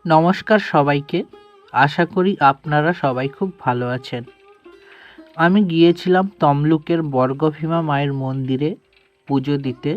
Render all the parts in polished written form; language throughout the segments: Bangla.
নমস্কার সবাইকে। আশা করি আপনারা সবাই খুব ভালো আছেন। আমি গিয়েছিলাম তমলুকের বর্গভীমা মায়ের মন্দিরে পুজো দিতে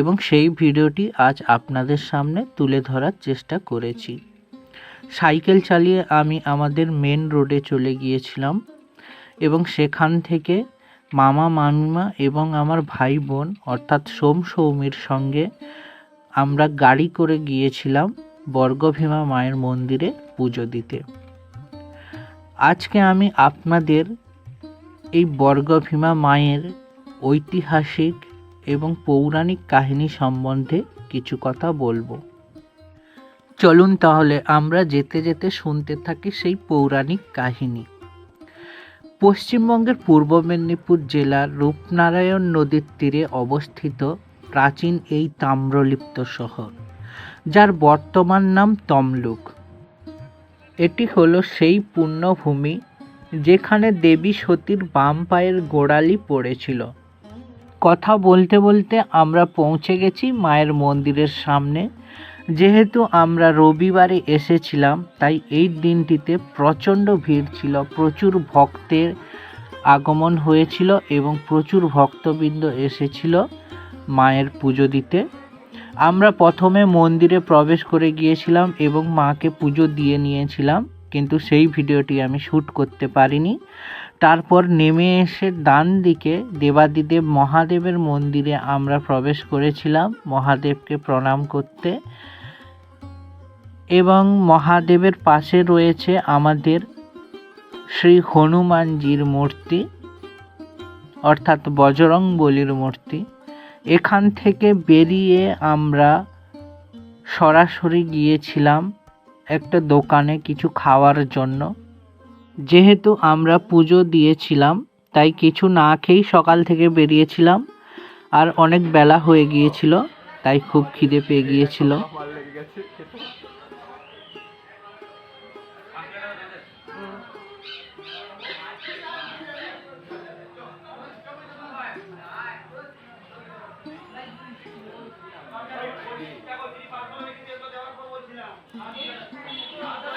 এবং সেই ভিডিওটি আজ আপনাদের সামনে তুলে ধরার চেষ্টা করেছি। সাইকেল চালিয়ে আমি আমাদের মেন রোডে চলে গিয়েছিলাম এবং সেখান থেকে মামা মামিমা এবং আমার ভাই বোন অর্থাৎ সোম সৌমির সঙ্গে আমরা গাড়ি করে গিয়েছিলাম বর্গভীমা মায়ের মন্দিরে পুজো দিতে। আজকে আমি আপনাদের এই বর্গভীমা মায়ের ঐতিহাসিক এবং পৌরাণিক কাহিনী সম্বন্ধে কিছু কথা বলবো। চলুন তাহলে আমরা যেতে যেতে শুনতে থাকি সেই পৌরাণিক কাহিনী। পশ্চিমবঙ্গের পূর্ব মেদিনীপুর জেলার রূপনারায়ণ নদীর তীরে অবস্থিত প্রাচীন এই তাম্রলিপ্ত শহর, যার বর্তমান নাম তমলুক। এটি হলো সেই পুণ্যভূমি যেখানে দেবী সতীর বাম পায়ের গোড়ালি পড়েছিল। কথা বলতে বলতে আমরা পৌঁছে গেছি মায়ের মন্দিরের সামনে। যেহেতু আমরা রবিবারে এসেছিলাম তাই এই দিনটিতে প্রচণ্ড ভিড় ছিল, প্রচুর ভক্তের আগমন হয়েছিল এবং প্রচুর ভক্তবৃন্দ এসেছিল মায়ের পুজো দিতে। আমরা প্রথমে মন্দিরে প্রবেশ করে গিয়েছিলাম এবং মাকে পুজো দিয়ে নিয়েছিলাম, কিন্তু সেই ভিডিওটি আমি শ্যুট করতে পারিনি। তারপর নেমে এসে ডান দিকে দেবাদিদেব মহাদেবের মন্দিরে আমরা প্রবেশ করেছিলাম মহাদেবকে প্রণাম করতে, এবং মহাদেবের পাশে রয়েছে আমাদের শ্রী হনুমানজির মূর্তি অর্থাৎ বজরংবলীর মূর্তি। এখান থেকে বেরিয়ে আমরা সরাসরি গিয়েছিলাম একটা দোকানে কিছু খাওয়ার জন্য। যেহেতু আমরা পুজো দিয়েছিলাম তাই কিছু না খেয়েই সকাল থেকে বেরিয়েছিলাম, আর অনেক বেলা হয়ে গিয়েছিল তাই খুব খিদে পেয়ে গিয়েছিল।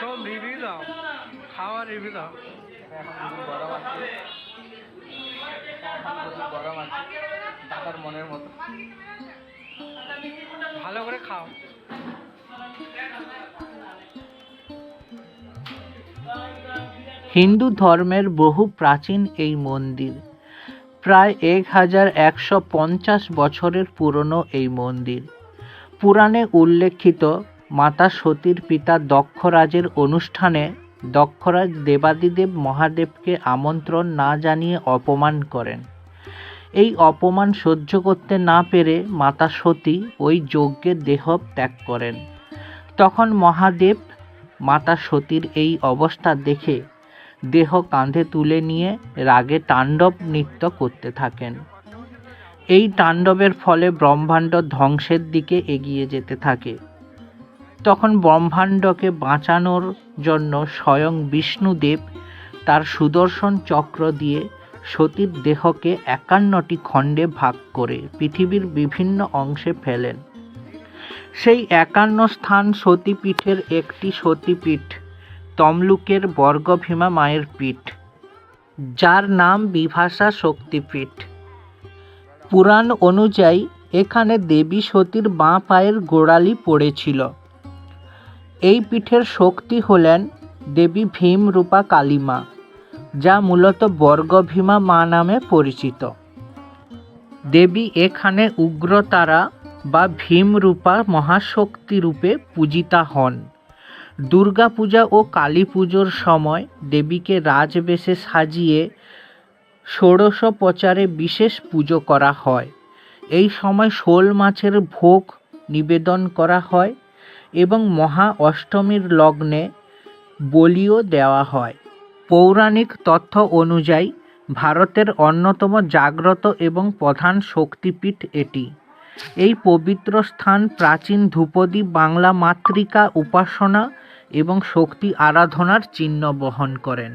সব রিভিউ দাও, খাওয়ার রিভিউ দাও। গরম আছে টাকার মনের মতো, ভালো করে খাও। হিন্দু ধর্মের বহু প্রাচীন এই মন্দির, প্রায় 1150 বছরের পুরনো এই মন্দির। পুরাণে উল্লেখিত মাতা সতীর পিতা দক্ষরাজের অনুষ্ঠানে দক্ষরাজ দেবাদিদেব মহাদেবকে আমন্ত্রণ না জানিয়ে অপমান করেন। এই অপমান সহ্য করতে না পেরে মাতা সতী ওই যজ্ঞে দেহ ত্যাগ করেন। তখন মহাদেব মাতা সতীর এই অবস্থা দেখে দেহ কাঁধে তুলে নিয়ে রাগে তাণ্ডব নৃত্য করতে থাকেন। এই তাণ্ডবের ফলে ব্রহ্মাণ্ড ধ্বংসের দিকে এগিয়ে যেতে থাকে। তখন ব্রহ্মাণ্ডকে বাঁচানোর জন্য স্বয়ং বিষ্ণুদেব তার সুদর্শন চক্র দিয়ে সতীর দেহকে ৫১টি খণ্ডে ভাগ করে পৃথিবীর বিভিন্ন অংশে ফেলেন। সেই ৫১ স্থান সতীপীঠের একটি সতীপীঠ তমলুকের বর্গভীমা মায়ের পীঠ, যার নাম বিভাষা শক্তিপীঠ। পুরাণ অনুযায়ী এখানে দেবী সতীর বাঁ পায়ের গোড়ালি পড়েছিল। এই পীঠের শক্তি হলেন দেবী ভীমরূপা কালী মা, যা মূলত বর্গভীমা মা নামে পরিচিত। দেবী এখানে উগ্রতারা বা ভীমরূপা মহাশক্তি রূপে পূজিতা হন। দুর্গা পূজা ও কালী পুজোর সময় দেবীকে রাজবেশে সাজিয়ে ষোড়শোপচারে বিশেষ পুজো করা হয়। এই সময় শোল মাছের ভোগ নিবেদন করা হয় এবং মহা অষ্টমীর লগ্নে বলিও দেওয়া হয়। পৌরাণিক তথ্য অনুযায়ী ভারতের অন্যতম জাগ্রত এবং প্রধান শক্তিপীঠ এটি। এই পবিত্র স্থান প্রাচীন ধ্রুপদী বাংলা মাতৃকা উপাসনা এবং শক্তি আরাধনার চিহ্ন বহন করেন।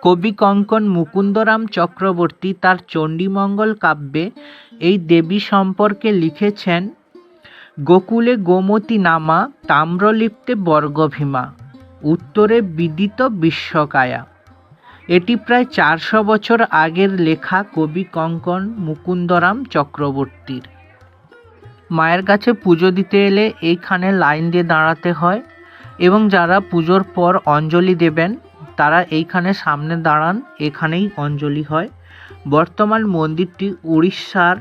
কবি কঙ্কন মুকুন্দরাম চক্রবর্তী তার চণ্ডীমঙ্গল কাব্যে এই দেবী সম্পর্কে লিখেছেন, গোকুলে গোমতী নামা তাম্রলিপ্তে বর্গভীমা, উত্তরে বিদিত বিশ্বকায়া। এটি প্রায় ৪০০ বছর আগের লেখা কবি কঙ্কন মুকুন্দরাম চক্রবর্তীর। মায়ের কাছে পুজো দিতে এলে এইখানে লাইন দিয়ে দাঁড়াতে হয় এবং যারা পুজোর পর অঞ্জলি দেবেন তারা এইখানে সামনে দাঁড়ান, এখানেই অঞ্জলি হয়। বর্তমান মন্দিরটি উড়িষ্যার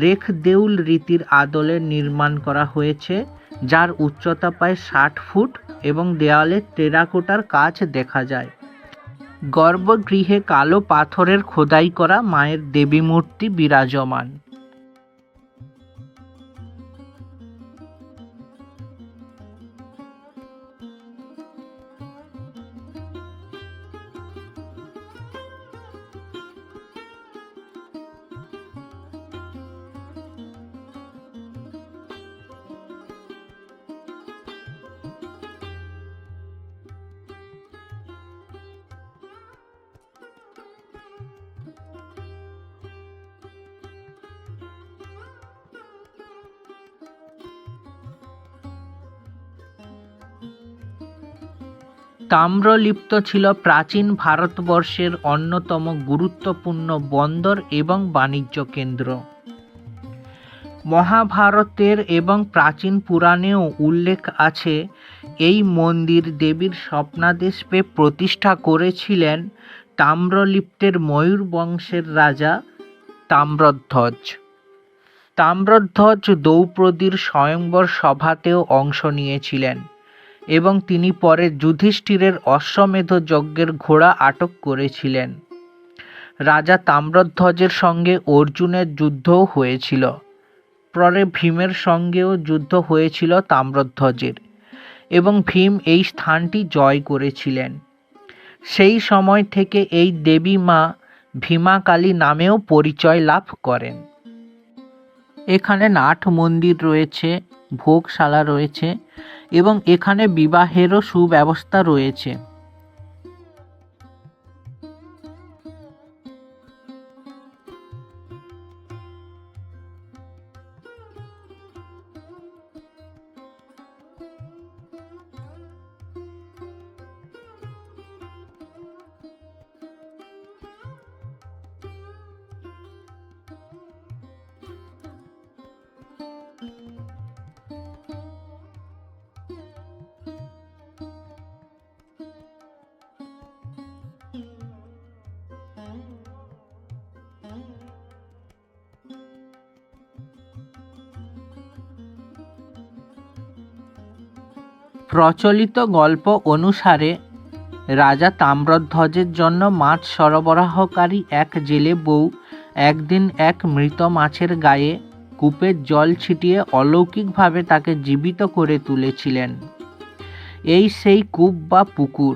রেখ দেউল রীতির আদলে নির্মাণ করা হয়েছে, যার উচ্চতা প্রায় ৬০ ফুট এবং দেওয়ালে টেরাকোটার কাজ দেখা যায়। গর্ভগৃহে কালো পাথরের খোদাই করা মায়ের দেবী মূর্তি বিরাজমান। তাম্রলিপ্ত ছিল প্রাচীন ভারতবর্ষের অন্যতম গুরুত্বপূর্ণ বন্দর এবং বাণিজ্য কেন্দ্র। মহাভারতের এবং প্রাচীন পুরাণেও উল্লেখ আছে এই মন্দির দেবীর স্বপ্নাদেশ পেয়ে প্রতিষ্ঠা করেছিলেন তাম্রলিপ্তের ময়ূর বংশের রাজা তাম্রধ্বজ। তাম্রধ্বজ দ্রৌপদীর স্বয়ংবর সভাতেও অংশ নিয়েছিলেন এবং তিনি পরে যুধিষ্ঠিরের অশ্বমেধ যজ্ঞের ঘোড়া আটক করেছিলেন। রাজা তাম্রধ্বজের সঙ্গে অর্জুনের যুদ্ধও হয়েছিল। পরে ভীমের সঙ্গেও যুদ্ধ হয়েছিল তাম্রধ্বজের এবং ভীম এই স্থানটি জয় করেছিলেন। সেই সময় থেকে এই দেবী মা ভীমাকালী নামেও পরিচয় লাভ করেন। এখানে নাট মন্দির রয়েছে, ভোগশালা রয়েছে এবং এখানে বিবাহেরও সুব্যবস্থা রয়েছে। প্রচলিত গল্প অনুসারে রাজা তাম্রধ্বজের জন্য মাছ সরবরাহকারী এক জেলে বউ একদিন এক মৃত মাছের গায়ে কূপের জল ছিটিয়ে অলৌকিকভাবে তাকে জীবিত করে তুলেছিলেন। এই সেই কূপ বা পুকুর।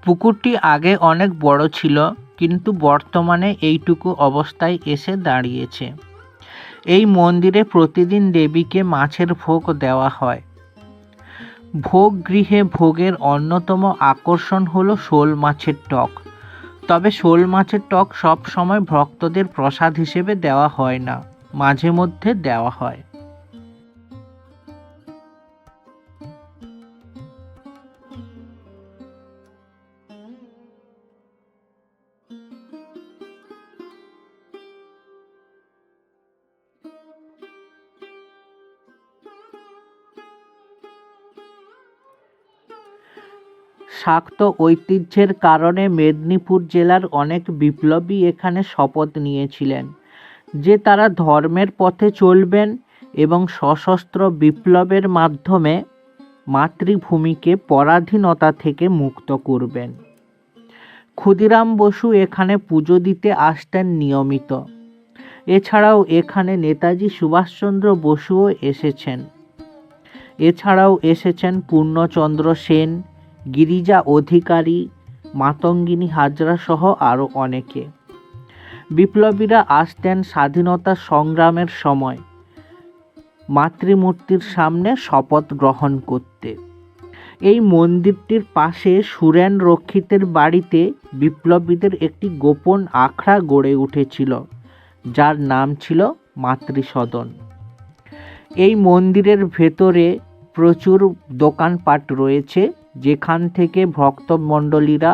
পুকুরটি আগে অনেক বড় ছিল, কিন্তু বর্তমানে এইটুকু অবস্থায় এসে দাঁড়িয়েছে। এই মন্দিরে প্রতিদিন দেবীকে মাছের ভোগ দেওয়া হয়। ভোগ গৃহে ভোগের অন্যতম আকর্ষণ হলো শোল মাছের টক। তবে শোল মাছের টক সব সময় ভক্তদের প্রসাদ হিসেবে দেওয়া হয় না, মাঝে মধ্যে দেওয়া হয়। শাক্ত ঐতিহ্যের কারণে মেদিনীপুর জেলার অনেক বিপ্লবী এখানে শপথ নিয়েছিলেন যে তারা ধর্মের পথে চলবেন এবং সশস্ত্র বিপ্লবের মাধ্যমে মাতৃভূমিকে পরাধীনতা থেকে মুক্ত করবেন। ক্ষুদিরাম বসু এখানে পুজো দিতে আসতেন নিয়মিত। এছাড়াও এখানে নেতাজি সুভাষচন্দ্র বসুও এসেছেন। এছাড়াও এসেছেন পূর্ণচন্দ্র সেন, গিরিজা অধিকারী, মাতঙ্গিনী হাজরা সহ আরও অনেকে। বিপ্লবীরা আসতেন স্বাধীনতা সংগ্রামের সময় মাতৃমূর্তির সামনে শপথ গ্রহণ করতে। এই মন্দিরটির পাশে সুরেন রক্ষিতের বাড়িতে বিপ্লবীদের একটি গোপন আখড়া গড়ে উঠেছিল, যার নাম ছিল মাতৃসদন। এই মন্দিরের ভেতরে প্রচুর দোকানপাট রয়েছে, যেখান থেকে ভক্তমণ্ডলীরা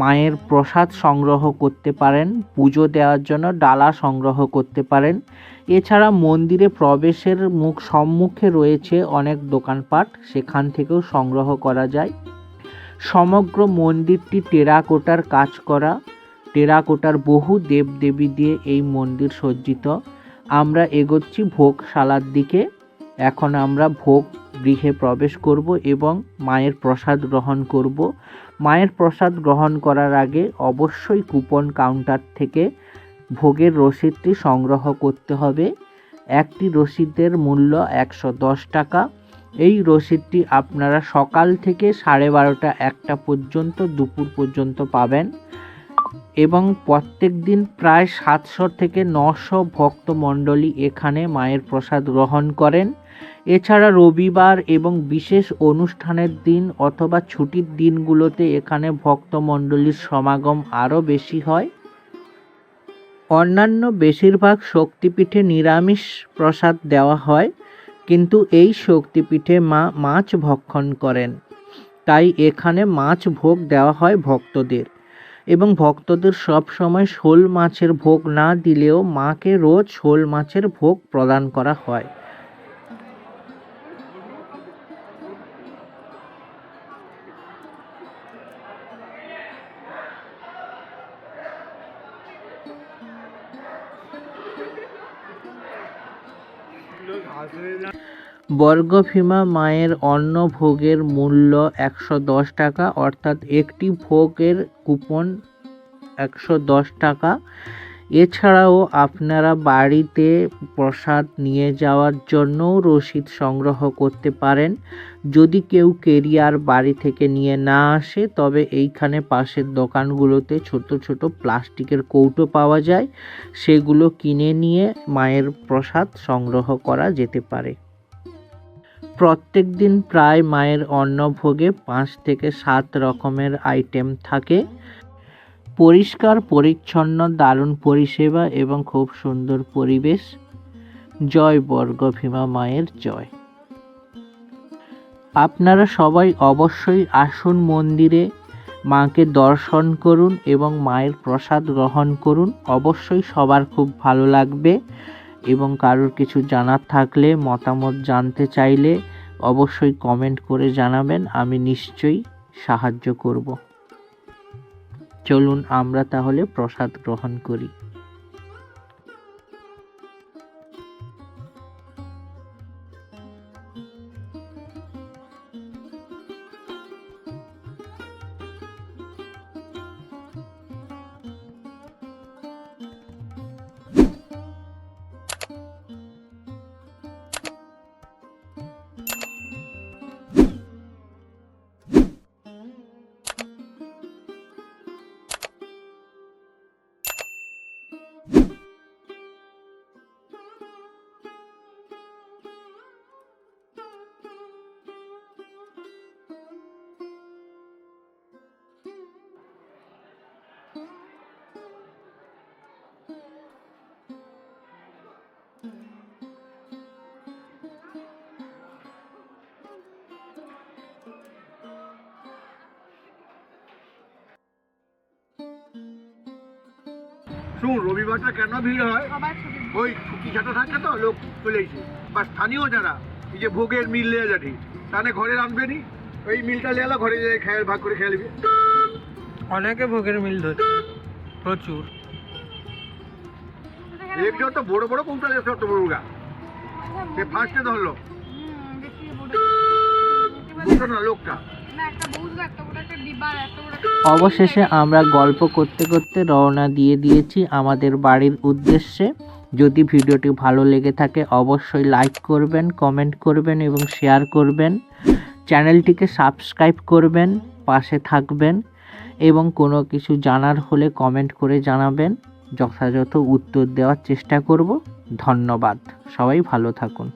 মায়ের প্রসাদ সংগ্রহ করতে পারেন, পুজো দেওয়ার জন্য ডালা সংগ্রহ করতে পারেন। এছাড়া মন্দিরে প্রবেশের সম্মুখে রয়েছে অনেক দোকানপাট, সেখান থেকেও সংগ্রহ করা যায়। সমগ্র মন্দিরটি টেরাকোটার কাজ করা। টেরাকোটার বহু দেবদেবী দিয়ে এই মন্দির সজ্জিত। আমরা এগোচ্ছি ভোগশালার দিকে। এখন আমরা ভোগ গৃহে প্রবেশ করব এবং মায়ের প্রসাদ গ্রহণ করব। মায়ের প্রসাদ গ্রহণ করার আগে অবশ্যই কুপন কাউন্টার থেকে ভোগের রসিদটি সংগ্রহ করতে হবে। একটি রসিদের মূল্য 110 টাকা। এই রসিদটি আপনারা সকাল থেকে 12:30 1টা পর্যন্ত, দুপুর পর্যন্ত পাবেন এবং প্রত্যেক দিন প্রায় 700 থেকে 900 ভক্তমণ্ডলী এখানে মায়ের প্রসাদ গ্রহণ করেন। এছাড়া রবিবার এবং বিশেষ অনুষ্ঠানের দিন অথবা ছুটির দিনগুলোতে এখানে ভক্তমণ্ডলীর সমাগম আরও বেশি হয়। অন্যান্য বেশিরভাগ শক্তিপীঠে নিরামিষ প্রসাদ দেওয়া হয়, কিন্তু এই শক্তিপীঠে মা মাছ ভক্ষণ করেন, তাই এখানে মাছ ভোগ দেওয়া হয় ভক্তদের। এবং ভক্তদের সব সময় শোল মাছের ভোগ না দিলেও মাকে রোজ শোল মাছের ভোগ প্রদান করা হয়। বর্গভীমা মায়ের অন্ন ভোগের মূল্য 110 টাকা, অর্থাৎ একটি ভোগের কুপন 110 টাকা। এছাড়াও আপনারা বাড়িতে প্রসাদ নিয়ে যাওয়ার জন্যও রসিদ সংগ্রহ করতে পারেন। যদি কেউ কেরিয়ার বাড়ি থেকে নিয়ে না আসে, তবে এইখানে পাশের দোকানগুলোতে ছোট ছোট প্লাস্টিকের কৌটো পাওয়া যায়, সেগুলো কিনে নিয়ে মায়ের প্রসাদ সংগ্রহ করা যেতে পারে। প্রত্যেক দিন প্রায় মায়ের অন্নভোগে 5 থেকে 7 রকমের আইটেম থাকে। পরিষ্কার পরিচ্ছন্ন, দারুণ পরিষেবা এবং খুব সুন্দর পরিবেশ। জয় বর্গভীমা মায়ের জয়। আপনারা সবাই অবশ্যই আসুন মন্দিরে, মাকে দর্শন করুন এবং মায়ের প্রসাদ গ্রহণ করুন। অবশ্যই সবার খুব ভালো লাগবে এবং কারোর কিছু জানার থাকলে, মতামত জানতে চাইলে অবশ্যই কমেন্ট করে জানাবেন, আমি নিশ্চয়ই সাহায্য করব। চলুন আমরা তাহলে প্রসাদ গ্রহণ করি। শুন, রবিবারটা কেন ভিড় হয়? সবাই ছুটি ওই ছুটি ছাটা থাকে তো, লোক চলে এসে, বা স্থানীয় যারা এই যে ভোগের মিল লেয়া যাটি, তাহলে ঘরে রাঁধবে নি, ওই মিলটা লেয়ালো, ঘরে খেয়ে ভাগ করে খেয়ে নেবে। অনেকে ভোগের মিল ধরছে প্রচুর। একজন তো বড় বড় কৌটালে ছোট বড়ুগা, সে ফার্স্টে ধরলো, বেশি বুঝতো না লোকটা। না একটা বউজ এত বড় একটা ডিব্বা এত বড় অবশেষে আমরা গল্প করতে করতে রওনা দিয়ে দিয়েছি আমাদের বাড়ির উদ্দেশ্যে। যদি ভিডিওটি ভালো লেগে থাকে অবশ্যই লাইক করবেন, কমেন্ট করবেন এবং শেয়ার করবেন। চ্যানেলটিকে সাবস্ক্রাইব করবেন, পাশে থাকবেন এবং কোনো কিছু জানার হলে কমেন্ট করে জানাবেন। যথাযথ উত্তর দেওয়ার চেষ্টা করব। ধন্যবাদ, সবাই ভালো থাকুন।